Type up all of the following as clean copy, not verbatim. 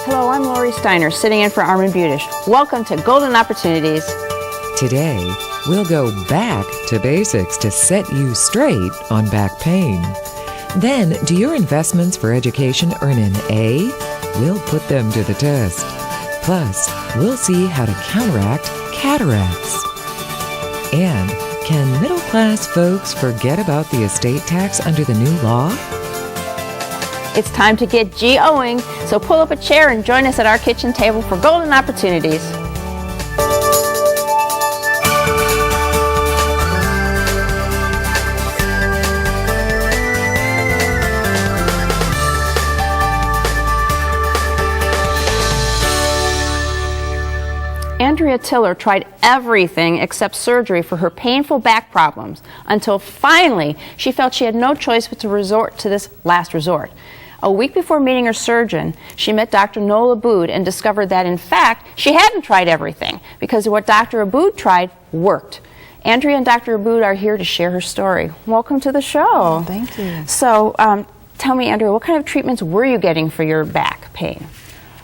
Hello, I'm Lori Steiner, sitting in for Armin Budish. Welcome to Golden Opportunities. Today, we'll go back to basics to set you straight on back pain. Then, do your investments for education earn an A? We'll put them to the test. Plus, we'll see how to counteract cataracts. And can middle-class folks forget about the estate tax under the new law? It's time to get G-Oing, so pull up a chair and join us at our kitchen table for Golden Opportunities. Andrea Tiller tried everything except surgery for her painful back problems until finally she felt she had no choice but to resort to this last resort. A week before meeting her surgeon, she met Dr. Noel Aboud and discovered that, in fact, she hadn't tried everything because what Dr. Aboud tried worked. Andrea and Dr. Aboud are here to share her story. Welcome to the show. Thank you. So, tell me, Andrea, what kind of treatments were you getting for your back pain?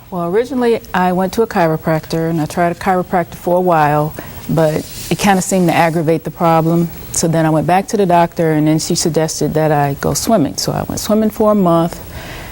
Well, originally I went to a chiropractor and I tried a chiropractor for a while, but it kind of seemed to aggravate the problem. So then I went back to the doctor and then she suggested that I go swimming. So I went swimming for a month.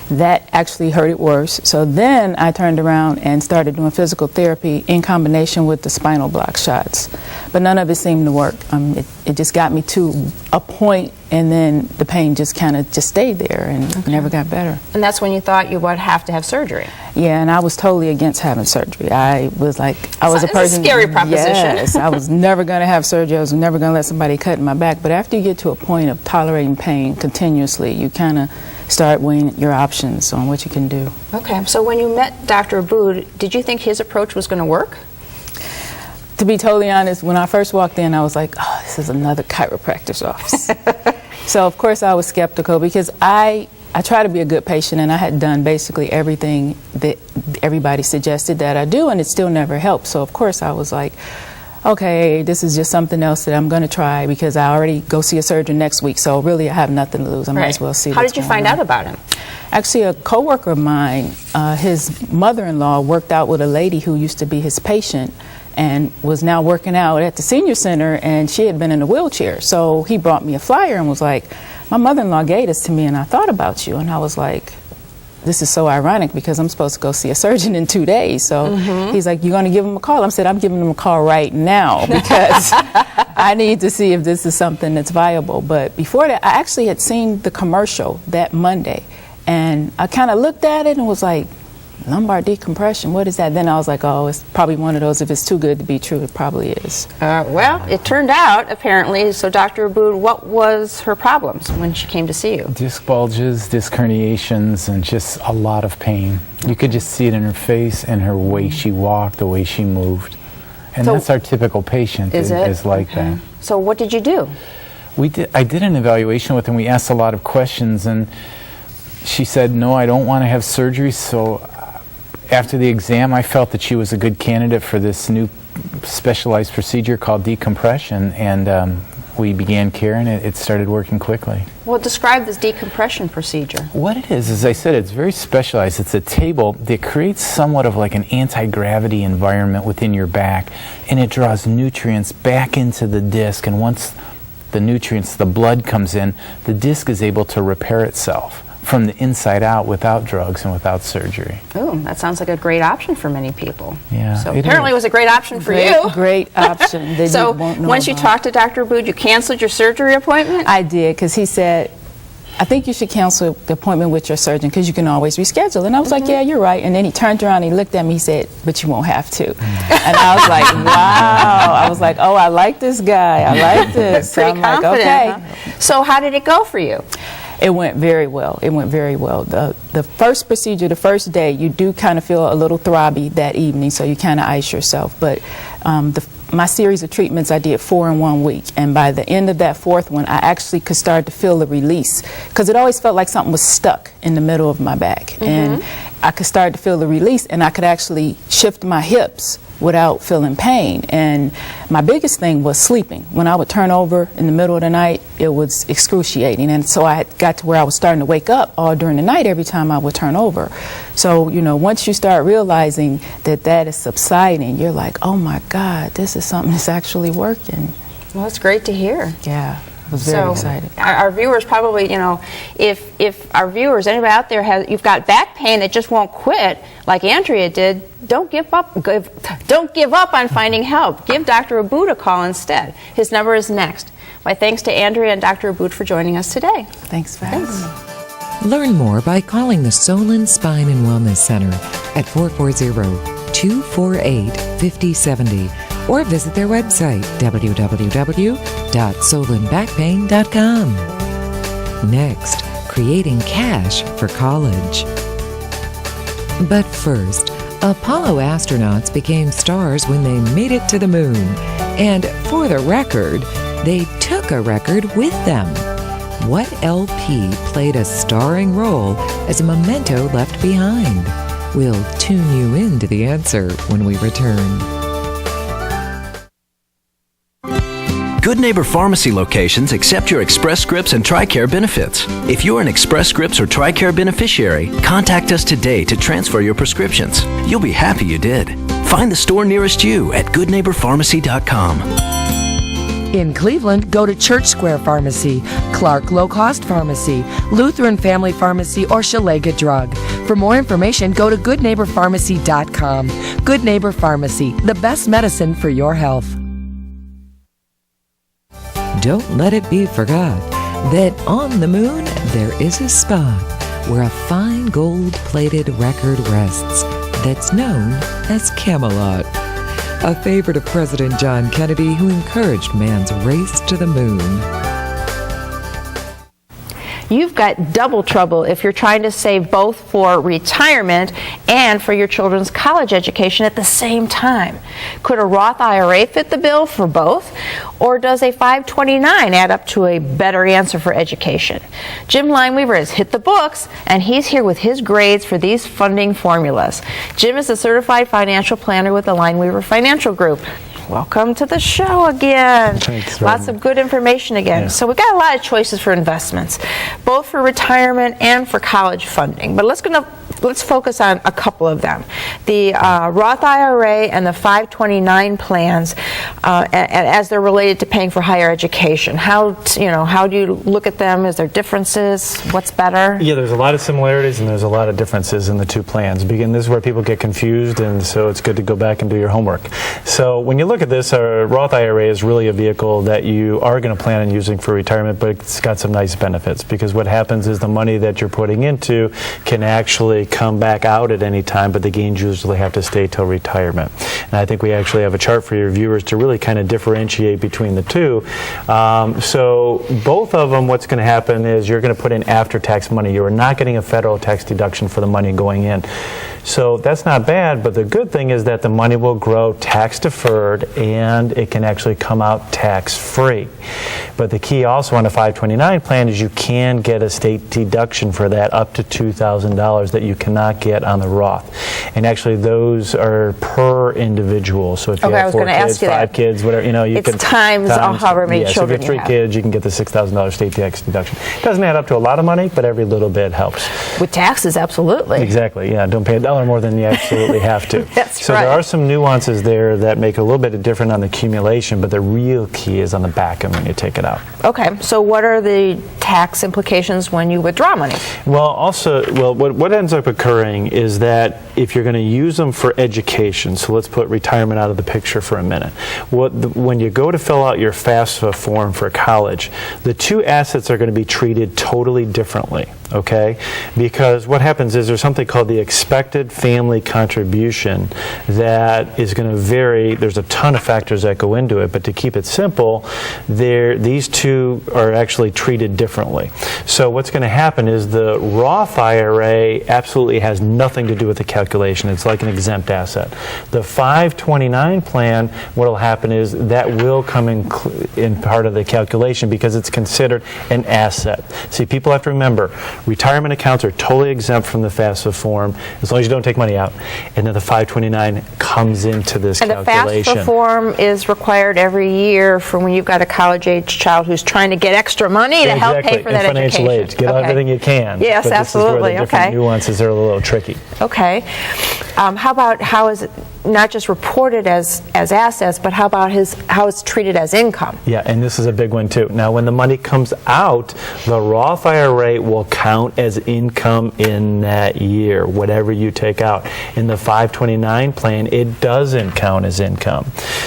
That actually hurt it worse. So then I turned around and started doing physical therapy in combination with the spinal block shots. But none of it seemed to work. It just got me to a point and then the pain just kind of just stayed there and never got better. And that's when you thought you would have to have surgery? Yeah, and I was totally against having surgery. I was like, I was a person. It's a scary proposition. Yes, I was never going to have surgery. I was never going to let somebody cut my back. But after you get to a point of tolerating pain continuously, you kind of start weighing your options on what you can do. Okay, so when you met Dr. Aboud, did you think his approach was going to work? To be totally honest, when I first walked in, I was like, oh, this is another chiropractor's office. So of course I was skeptical because I try to be a good patient and I had done basically everything that everybody suggested that I do and it still never helped. So of course I was like, okay, this is just something else that I'm going to try because I already go see a surgeon next week, so really I have nothing to lose. I might as well see. How did you find out about him? Actually, a coworker of mine, his mother-in-law worked out with a lady who used to be his patient and was now working out at the senior center, and she had been in a wheelchair. So he brought me a flyer and was like, my mother-in-law gave this to me and I thought about you. And I was like, this is so ironic because I'm supposed to go see a surgeon in 2 days. So he's like, you're going to give him a call? I said, I'm giving him a call right now because I need to see if this is something that's viable. But before that, I actually had seen the commercial that Monday. And I kind of looked at it and was like, lumbar decompression, what is that? Then I was like, oh, it's probably one of those, if it's too good to be true, it probably is. Well, it turned out, apparently, so Dr. Aboud, what was her problems when she came to see you? Disc bulges, disc herniations, and just a lot of pain. You could just see it in her face and her way she walked, the way she moved. And So, that's our typical patient, is like that. So what did you do? I did an evaluation with her, and we asked a lot of questions, and she said, no, I don't want to have surgery. So after the exam, I felt that she was a good candidate for this new specialized procedure called decompression, and we began care, and it started working quickly. Well, describe this decompression procedure. What it is, as I said, it's very specialized. It's a table that creates somewhat of like an anti-gravity environment within your back, and it draws nutrients back into the disc, and once the nutrients, the blood comes in, the disc is able to repair itself from the inside out without drugs and without surgery. Oh, that sounds like a great option for many people. Yeah, So it apparently is. it was a great option for you. Great option. They So won't know once you about. talked to Dr. Aboud, you canceled your surgery appointment? I did, because he said, I think you should cancel the appointment with your surgeon because you can always reschedule. And I was like, yeah, you're right. And then he turned around and he looked at me, he said, but you won't have to. And I was like, wow. I was like, oh, I like this guy. I like this. Pretty So I'm confident, like, okay. huh? So how did it go for you? It went very well. It went very well. The first procedure, the first day, you do kind of feel a little throbby that evening, so you kind of ice yourself. But my series of treatments, I did 4 in 1 week. And by the end of that 4th one, I actually could start to feel the release. Because it always felt like something was stuck in the middle of my back. And I could start to feel the release, and I could actually shift my hips without feeling pain. And my biggest thing was sleeping. When I would turn over in the middle of the night, it was excruciating. And so I got to where I was starting to wake up all during the night every time I would turn over. So, you know, once you start realizing that that is subsiding, you're like, oh my God, this is something that's actually working. Well, that's great to hear. Yeah. I was very excited. Our viewers probably, you know, if our viewers, anybody out there you've got back pain that just won't quit, like Andrea did, don't give up on finding help. Give Dr. Abood a call instead. His number is next. My thanks to Andrea and Dr. Abood for joining us today. Thanks for having me. Learn more by calling the Solon Spine and Wellness Center at 440-248-5070 or visit their website, www.solonbackpain.com. Next, creating cash for college. But first, Apollo astronauts became stars when they made it to the moon. And for the record, they took a record with them. What LP played a starring role as a memento left behind? We'll tune you into the answer when we return. Good Neighbor Pharmacy locations accept your Express Scripts and TRICARE benefits. If you're an Express Scripts or TRICARE beneficiary, contact us today to transfer your prescriptions. You'll be happy you did. Find the store nearest you at goodneighborpharmacy.com. In Cleveland, go to Church Square Pharmacy, Clark Low Cost Pharmacy, Lutheran Family Pharmacy, or Shalega Drug. For more information, go to goodneighborpharmacy.com. Good Neighbor Pharmacy, the best medicine for your health. Don't let it be forgot that on the moon there is a spot where a fine gold-plated record rests that's known as Camelot, a favorite of President John Kennedy, who encouraged man's race to the moon. You've got double trouble if you're trying to save both for retirement and for your children's college education at the same time. Could a Roth IRA fit the bill for both? Or does a 529 add up to a better answer for education? Jim Lineweaver has hit the books, and he's here with his grades for these funding formulas. Jim is a certified financial planner with the Lineweaver Financial Group. Welcome to the show again. Thanks, Lots of good information again. Yeah. So we've got a lot of choices for investments, both for retirement and for college funding. But let's focus on a couple of them. The Roth IRA and the 529 plans, as they're related to paying for higher education. How do you look at them? Is there differences? What's better? Yeah, there's a lot of similarities and there's a lot of differences in the two plans. Again, this is where people get confused, and so it's good to go back and do your homework. So when you look at this, our Roth IRA is really a vehicle that you are going to plan on using for retirement, but it's got some nice benefits, because what happens is the money that you're putting into can actually come back out at any time, but the gains usually have to stay till retirement. And I think we actually have a chart for your viewers to really kind of differentiate between the two. So both of them, what's going to happen is you're going to put in after-tax money. You are not getting a federal tax deduction for the money going in. So that's not bad, but the good thing is that the money will grow tax-deferred and it can actually come out tax-free. But the key also on the 529 plan is you can get a state deduction for that up to $2,000 that you cannot get on the Roth. And actually those are per indivial. So if you have 4 kids, 5 kids, whatever, you it's can times however many children so if you have 3 kids, you can get the $6,000 state tax deduction. It doesn't add up to a lot of money, but every little bit helps. With taxes, absolutely. Exactly, yeah. Don't pay $1 more than you absolutely have to. That's so right. There are some nuances there that make it a little bit different on the accumulation, but the real key is on the back end when you take it out. Okay, so what are the tax implications when you withdraw money? Well, what ends up occurring is that if you're going to use them for education, so let's put retirement out of the picture for a minute. When you go to fill out your FAFSA form for college, the two assets are going to be treated totally differently, okay? Because what happens is there's something called the expected family contribution that is going to vary. There's a ton of factors that go into it, but to keep it simple, these two are actually treated differently. So what's going to happen is the Roth IRA absolutely has nothing to do with the calculation. calculation. It's like an exempt asset. The 529 plan, what will happen is that will come in part of the calculation because it's considered an asset. See, people have to remember, retirement accounts are totally exempt from the FAFSA form as long as you don't take money out. And then the 529 comes into this And the calculation. FAFSA form is required every year for when you've got a college-age child who's trying to get extra money to help pay for that and financial education. aid. Get everything you can. Yes, but absolutely. This is where the different nuances are a little tricky. Okay. How about how is it not just reported as assets, but how about how it's treated as income? Yeah, and this is a big one too. Now, when the money comes out, the Roth IRA will count as income in that year, whatever you take out. In the 529 plan, it doesn't count as income.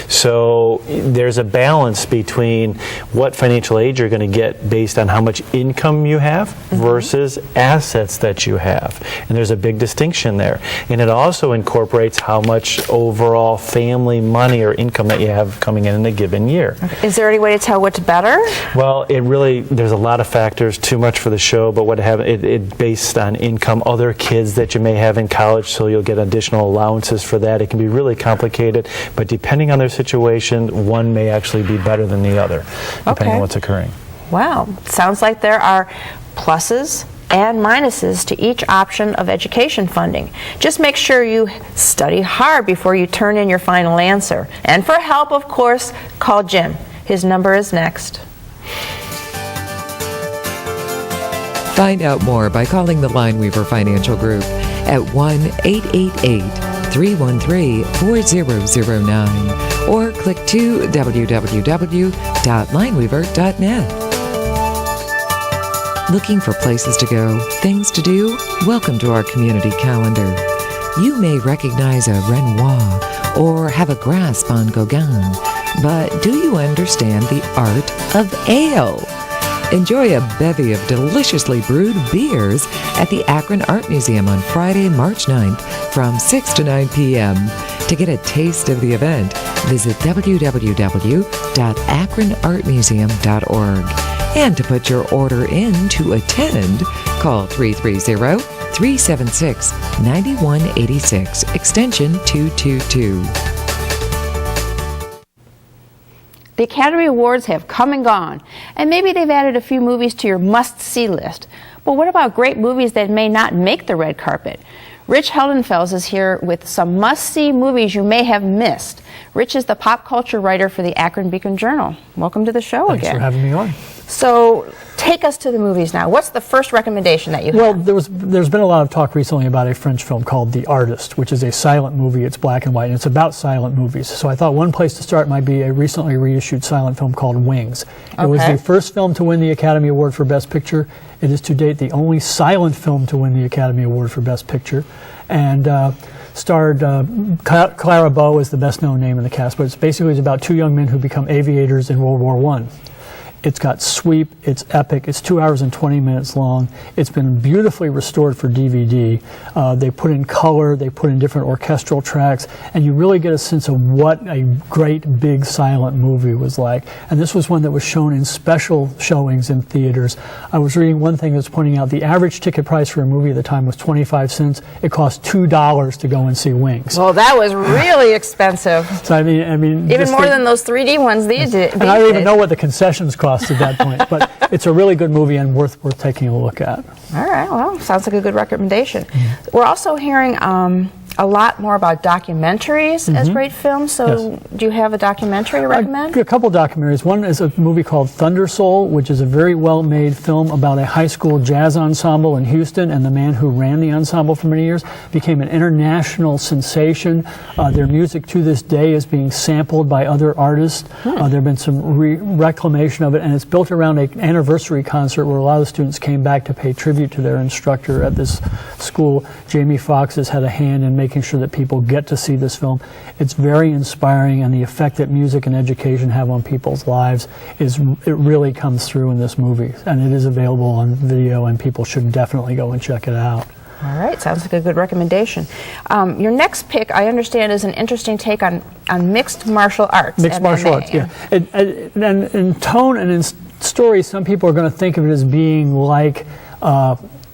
So there's a balance between what financial aid you're going to get based on how much income you have versus assets that you have. And there's a big distinction there. And it also incorporates how much overall family money or income that you have coming in a given year. Is there any way to tell what's better? Well, there's a lot of factors, too much for the show, but it based on income, other kids that you may have in college, so you'll get additional allowances for that. It can be really complicated, but depending on their situation, one may actually be better than the other, depending on what's occurring. Wow. Sounds like there are pluses and minuses to each option of education funding. Just make sure you study hard before you turn in your final answer. And for help, of course, call Jim. His number is next. Find out more by calling the Lineweaver Financial Group at 1-888-313-4009 or click to www.lineweaver.net. Looking for places to go, things to do? Welcome to our community calendar. You may recognize a Renoir or have a grasp on Gauguin, but do you understand the art of ale? Enjoy a bevy of deliciously brewed beers at the Akron Art Museum on Friday, March 9th from 6 to 9 p.m. To get a taste of the event, visit www.akronartmuseum.org. And to put your order in to attend, call 330-376-9186, extension 222. The Academy Awards have come and gone, and maybe they've added a few movies to your must-see list. But what about great movies that may not make the red carpet? Rich Heldenfels is here with some must-see movies you may have missed. Rich is the pop culture writer for the Akron Beacon Journal. Welcome to the show again. Thanks for having me on. So take us to the movies now. What's the first recommendation that you have? Well, there's been a lot of talk recently about a French film called The Artist, which is a silent movie. It's black and white, and it's about silent movies. So I thought one place to start might be a recently reissued silent film called Wings. It was the first film to win the Academy Award for Best Picture. It is to date the only silent film to win the Academy Award for Best Picture. And starred Clara Bow is the best known name in the cast, but it's about two young men who become aviators in World War I. It's got sweep, it's epic, it's 2 hours and 20 minutes long. It's been beautifully restored for DVD. They put in color, they put in different orchestral tracks, and you really get a sense of what a great big silent movie was like. And this was one that was shown in special showings in theaters. I was reading one thing that's pointing out the average ticket price for a movie at the time was 25 cents. It cost $2 to go and see Wings. Well, that was really expensive. So I mean, even more than those 3D ones these days. And I don't even know what the concessions cost at that point, but it's a really good movie and worth taking a look at. All right, well, sounds like a good recommendation. We're also hearing a lot more about documentaries as great films, so do you have a documentary to recommend? A couple documentaries. One is a movie called Thunder Soul, which is a very well-made film about a high school jazz ensemble in Houston, and the man who ran the ensemble for many years became an international sensation. Their music to this day is being sampled by other artists. There have been some reclamation of it, and it's built around an anniversary concert where a lot of the students came back to pay tribute to their instructor at this school. Jamie Foxx has had a hand in making sure that people get to see this film. It's very inspiring, and the effect that music and education have on people's lives it really comes through in this movie, and it is available on video, and people should definitely go and check it out. All right, sounds like a good recommendation. Your next pick, I understand, is an interesting take on mixed martial arts. Mixed martial arts, yeah. And in tone and in story, some people are going to think of it as being like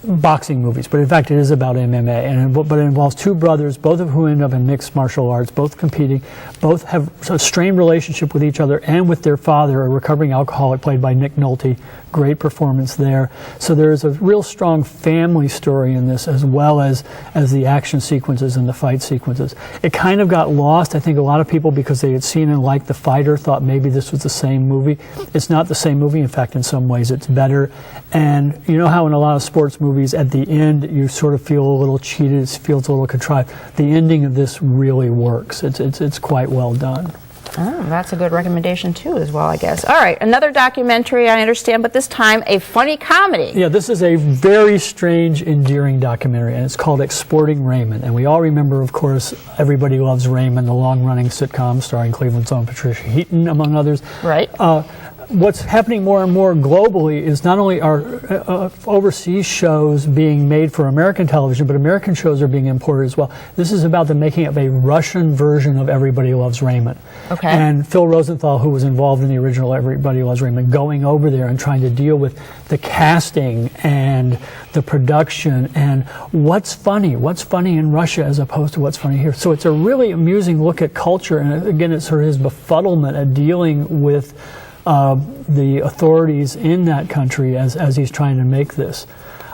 boxing movies, but in fact it is about MMA, but it involves two brothers, both of whom end up in mixed martial arts, both competing, both have a strained relationship with each other and with their father, a recovering alcoholic played by Nick Nolte. Great performance there. So there is a real strong family story in this, as well as the action sequences and the fight sequences. It kind of got lost. I think a lot of people, because they had seen and liked The Fighter, thought maybe this was the same movie. It's not the same movie. In fact, in some ways it's better. And you know how in a lot of sports movies at the end you sort of feel a little cheated, it feels a little contrived. The ending of this really works. It's quite well done. Oh, that's a good recommendation too, as well, I guess. All right, another documentary, I understand, but this time a funny comedy. Yeah, this is a very strange, endearing documentary, and it's called Exporting Raymond. And we all remember, of course, Everybody Loves Raymond, the long-running sitcom starring Cleveland's own Patricia Heaton, among others. Right. What's happening more and more globally is not only are overseas shows being made for American television, but American shows are being imported as well. This is about the making of a Russian version of Everybody Loves Raymond. Okay. And Phil Rosenthal, who was involved in the original Everybody Loves Raymond, going over there and trying to deal with the casting and the production and what's funny in Russia as opposed to what's funny here. So it's a really amusing look at culture, and again, it's sort of his befuddlement at dealing with the authorities in that country as he's trying to make this.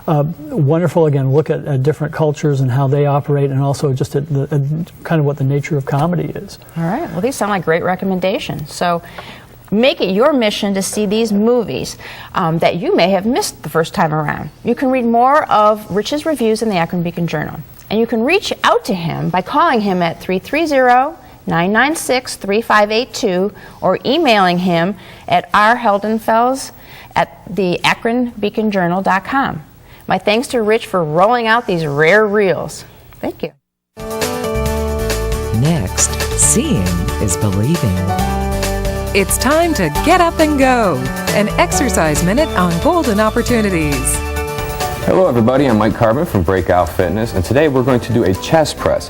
Wonderful, again, look at different cultures and how they operate, and also just at kind of what the nature of comedy is. All right, well, these sound like great recommendations. So make it your mission to see these movies that you may have missed the first time around. You can read more of Rich's reviews in the Akron Beacon Journal. And you can reach out to him by calling him at 330-996-3582 or emailing him at rheldenfels@theakronbeaconjournal.com. My thanks to Rich for rolling out these rare reels. Thank you. Next, seeing is believing. It's time to get up and go. An exercise minute on golden opportunities. Hello everybody, I'm Mike Carbon from Breakout Fitness, and today we're going to do a chest press.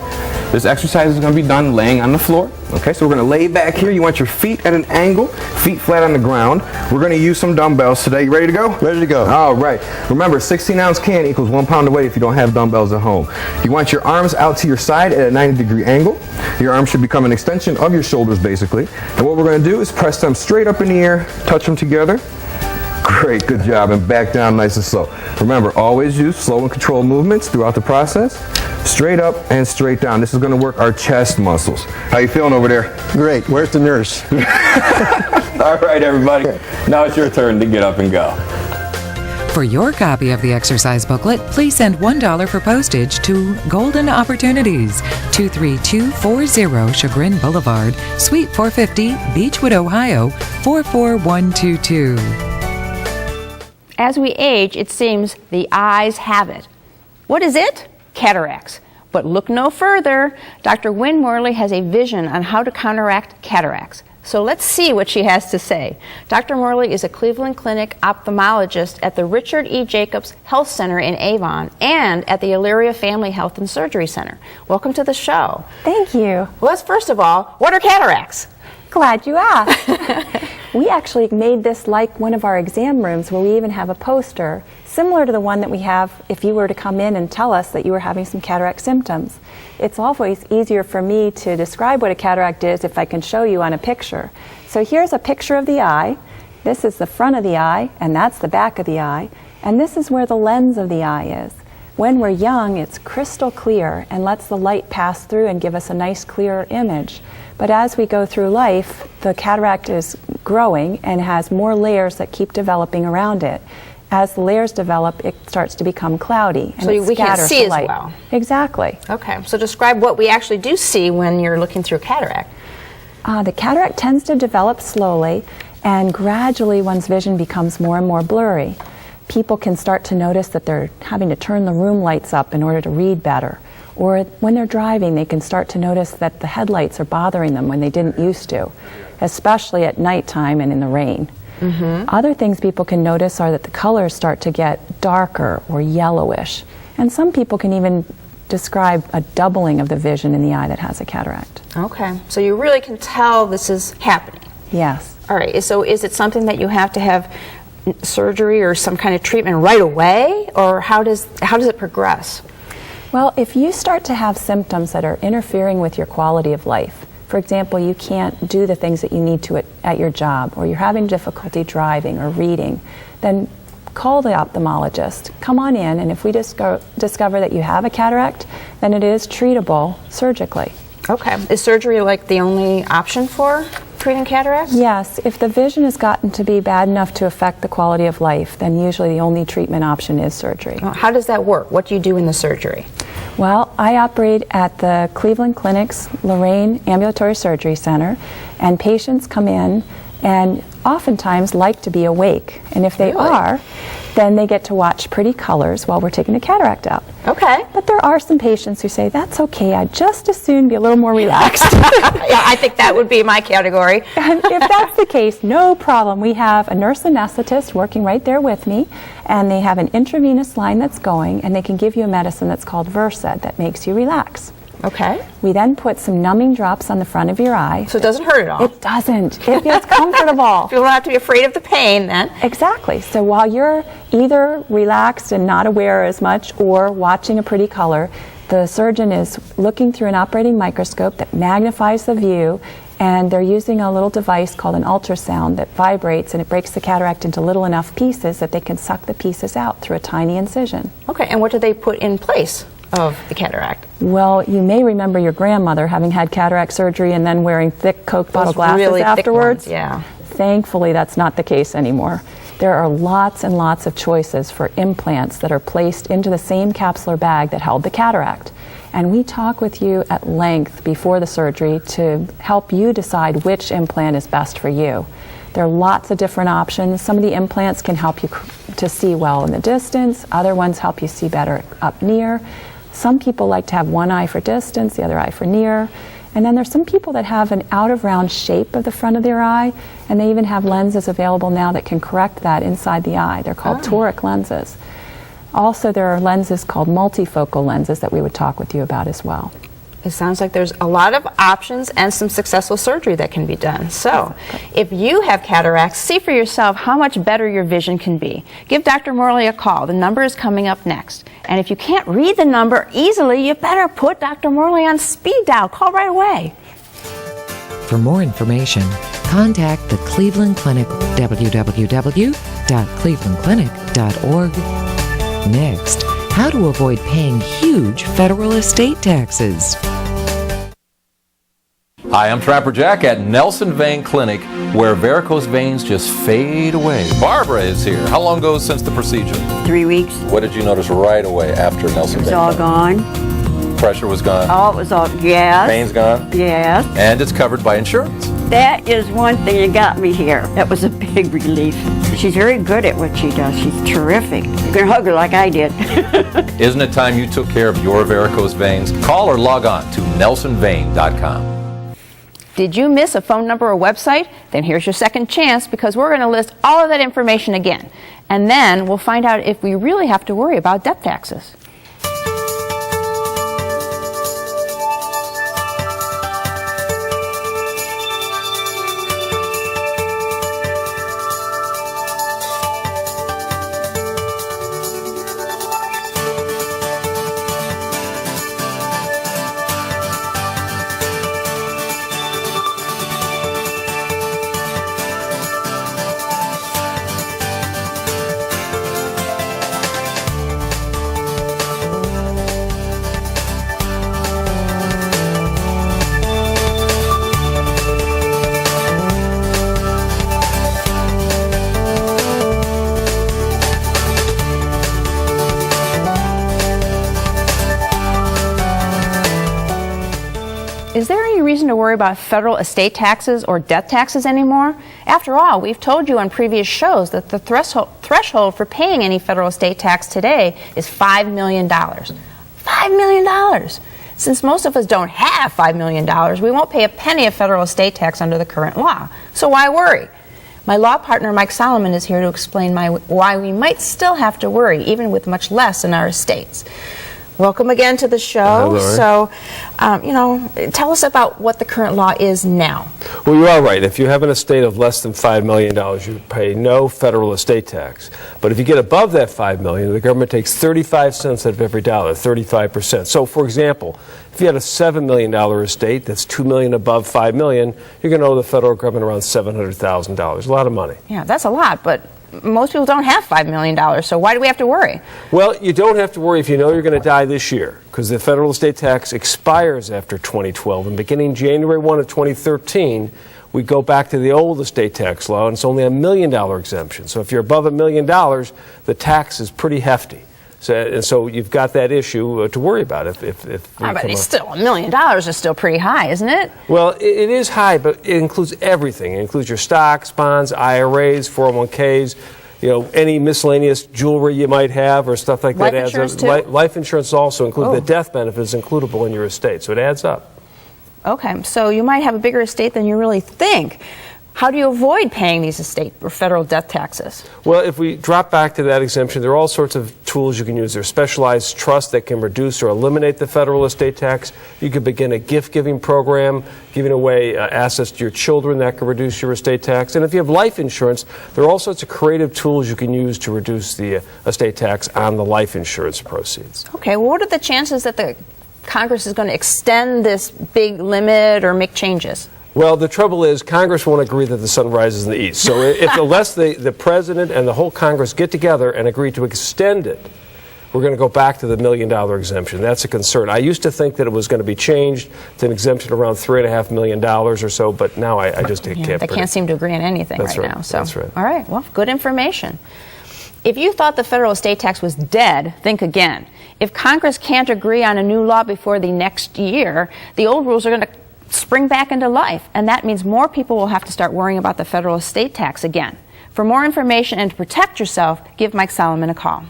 This exercise is going to be done laying on the floor. Okay, so we're going to lay back here. You want your feet at an angle, feet flat on the ground. We're going to use some dumbbells today. You ready to go? Ready to go. All right. Remember, 16-ounce can equals 1 pound of weight if you don't have dumbbells at home. You want your arms out to your side at a 90-degree angle. Your arms should become an extension of your shoulders, basically. And what we're going to do is press them straight up in the air, touch them together. Great, good job, and back down nice and slow. Remember, always use slow and controlled movements throughout the process. Straight up and straight down. This is going to work our chest muscles. How you feeling over there? Great. Where's the nurse? All right, everybody. Now it's your turn to get up and go. For your copy of the exercise booklet, please send $1 for postage to Golden Opportunities, 23240 Chagrin Boulevard, Suite 450, Beechwood, Ohio, 44122. As we age, it seems the eyes have it. What is it? Cataracts. But look no further. Dr. Wynn Morley has a vision on how to counteract cataracts. So let's see what she has to say. Dr. Morley is a Cleveland Clinic ophthalmologist at the Richard E. Jacobs Health Center in Avon and at the Elyria Family Health and Surgery Center. Welcome to the show. Thank you. Well, let's first of all, what are cataracts? Glad you asked. We actually made this like one of our exam rooms, where we even have a poster similar to the one that we have if you were to come in and tell us that you were having some cataract symptoms. It's always easier for me to describe what a cataract is if I can show you on a picture. So here's a picture of the eye. This is the front of the eye, and that's the back of the eye. And this is where the lens of the eye is. When we're young, it's crystal clear and lets the light pass through and give us a nice clear image. But as we go through life, the cataract is growing and has more layers that keep developing around it. As the layers develop, it starts to become cloudy, and so it we can't scatters see the as light. well. Exactly. Okay, so describe what we actually do see when you're looking through cataract. The cataract tends to develop slowly, and gradually one's vision becomes more and more blurry. People can start to notice that they're having to turn the room lights up in order to read better. Or when they're driving, they can start to notice that the headlights are bothering them when they didn't used to, especially at nighttime and in the rain. Other things people can notice are that the colors start to get darker or yellowish. And some people can even describe a doubling of the vision in the eye that has a cataract. Okay, so you really can tell this is happening. Yes. All right, so is it something that you have to have surgery or some kind of treatment right away, or how does it progress? Well, if you start to have symptoms that are interfering with your quality of life, for example, you can't do the things that you need to at your job, or you're having difficulty driving or reading, then call the ophthalmologist. Come on in, and if we discover that you have a cataract, then it is treatable surgically. Okay. Is surgery like the only option for treating cataracts? Yes. If the vision has gotten to be bad enough to affect the quality of life, then usually the only treatment option is surgery. How does that work? What do you do in the surgery? Well, I operate at the Cleveland Clinic's Lorraine Ambulatory Surgery Center, and patients come in and oftentimes like to be awake. And if they are, then they get to watch pretty colors while we're taking the cataract out. Okay. But there are some patients who say, that's okay, I'd just as soon be a little more relaxed. Yeah, I think that would be my category. And if that's the case, no problem. We have a nurse anesthetist working right there with me, and they have an intravenous line that's going, and they can give you a medicine that's called Versed that makes you relax. Okay. We then put some numbing drops on the front of your eye. So it doesn't hurt at all? It doesn't. It feels comfortable. You don't have to be afraid of the pain then. Exactly. So while you're either relaxed and not aware as much or watching a pretty color, the surgeon is looking through an operating microscope that magnifies the view, and they're using a little device called an ultrasound that vibrates, and it breaks the cataract into little enough pieces that they can suck the pieces out through a tiny incision. Okay, and what do they put in place of the cataract? Well, you may remember your grandmother having had cataract surgery and then wearing thick Coke bottle glasses really afterwards. Thick ones, yeah. Thankfully, that's not the case anymore. There are lots and lots of choices for implants that are placed into the same capsular bag that held the cataract. And we talk with you at length before the surgery to help you decide which implant is best for you. There are lots of different options. Some of the implants can help you to see well in the distance. Other ones help you see better up near. Some people like to have one eye for distance, the other eye for near. And then there's some people that have an out-of-round shape of the front of their eye, and they even have lenses available now that can correct that inside the eye. They're called toric lenses. Also, there are lenses called multifocal lenses that we would talk with you about as well. It sounds like there's a lot of options and some successful surgery that can be done. So, if you have cataracts, see for yourself how much better your vision can be. Give Dr. Morley a call. The number is coming up next. And if you can't read the number easily, you better put Dr. Morley on speed dial. Call right away. For more information, contact the Cleveland Clinic, www.clevelandclinic.org. Next, how to avoid paying huge federal estate taxes. Hi, I'm Trapper Jack at Nelson Vein Clinic, where varicose veins just fade away. Barbara is here. How long ago since the procedure? 3 weeks. What did you notice right away after Nelson It's Vein all Clinic? gone. Pressure was gone? Oh, it was all, yes. Pain's gone? Yes. And it's covered by insurance. That is one thing that got me here. That was a big relief. She's very good at what she does. She's terrific. You can hug her like I did. Isn't it time you took care of your varicose veins? Call or log on to nelsonvein.com. Did you miss a phone number or website? Then here's your second chance, because we're going to list all of that information again. And then we'll find out if we really have to worry about death taxes. Is there any reason to worry about federal estate taxes or death taxes anymore? After all, we've told you on previous shows that the threshold for paying any federal estate tax today is $5 million. $5 million! Since most of us don't have $5 million, we won't pay a penny of federal estate tax under the current law. So why worry? My law partner, Mike Solomon, is here to explain why we might still have to worry, even with much less in our estates. Welcome again to the show. Hello. So, tell us about what the current law is now. Well, you are right. If you have an estate of less than $5 million, you pay no federal estate tax. But if you get above that $5 million, the government takes 35 cents out of every dollar, 35%. So, for example, if you had a $7 million estate that's $2 million above $5 million, you're going to owe the federal government around $700,000. A lot of money. Yeah, that's a lot, but most people don't have $5 million, so why do we have to worry? Well, you don't have to worry if you know you're going to die this year, because the federal estate tax expires after 2012, and beginning January 1 of 2013, we go back to the old estate tax law, and it's only a $1 million exemption. So if you're above $1 million, the tax is pretty hefty. So you've got that issue to worry about. But it's still $1 million is still pretty high, isn't it? Well, it is high, but it includes everything. It includes your stocks, bonds, IRAs, 401ks, any miscellaneous jewelry you might have or stuff like that. Life insurance too? Life insurance also includes the death benefits includable in your estate, so it adds up. Okay, so you might have a bigger estate than you really think. How do you avoid paying these estate or federal death taxes? Well, if we drop back to that exemption, there are all sorts of tools you can use. There's specialized trusts that can reduce or eliminate the federal estate tax. You could begin a gift-giving program, giving away assets to your children that can reduce your estate tax. And if you have life insurance, there are all sorts of creative tools you can use to reduce the estate tax on the life insurance proceeds. Okay, well, what are the chances that the Congress is going to extend this big limit or make changes? Well, the trouble is Congress won't agree that the sun rises in the east. So unless the president and the whole Congress get together and agree to extend it, we're going to go back to the $1 million exemption. That's a concern. I used to think that it was going to be changed to an exemption around $3.5 million or so, but now I just can't predict. They can't seem to agree on anything right now. So. That's right. All right, well, good information. If you thought the federal estate tax was dead, think again. If Congress can't agree on a new law before the next year, the old rules are going to spring back into life, and that means more people will have to start worrying about the federal estate tax again. For more information and to protect yourself, give Mike Solomon a call.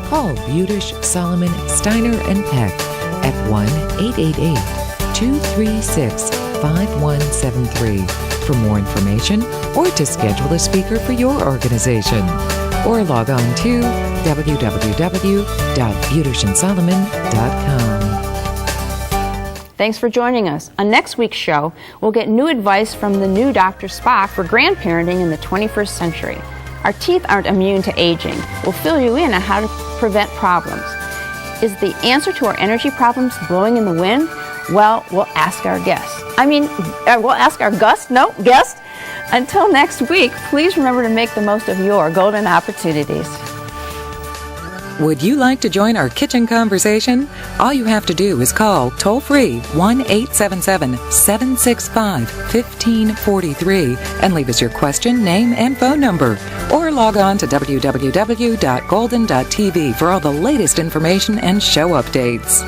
Call Budish, Solomon, Steiner, and Peck at 1-888-236-5173 for more information or to schedule a speaker for your organization. Or log on to www.budishandsolomon.com. Thanks for joining us. On next week's show, we'll get new advice from the new Dr. Spock for grandparenting in the 21st century. Our teeth aren't immune to aging. We'll fill you in on how to prevent problems. Is the answer to our energy problems blowing in the wind? Well, we'll ask our guest. We'll ask our guest. Until next week, please remember to make the most of your golden opportunities. Would you like to join our kitchen conversation? All you have to do is call toll-free 1-877-765-1543 and leave us your question, name, and phone number. Or log on to www.golden.tv for all the latest information and show updates.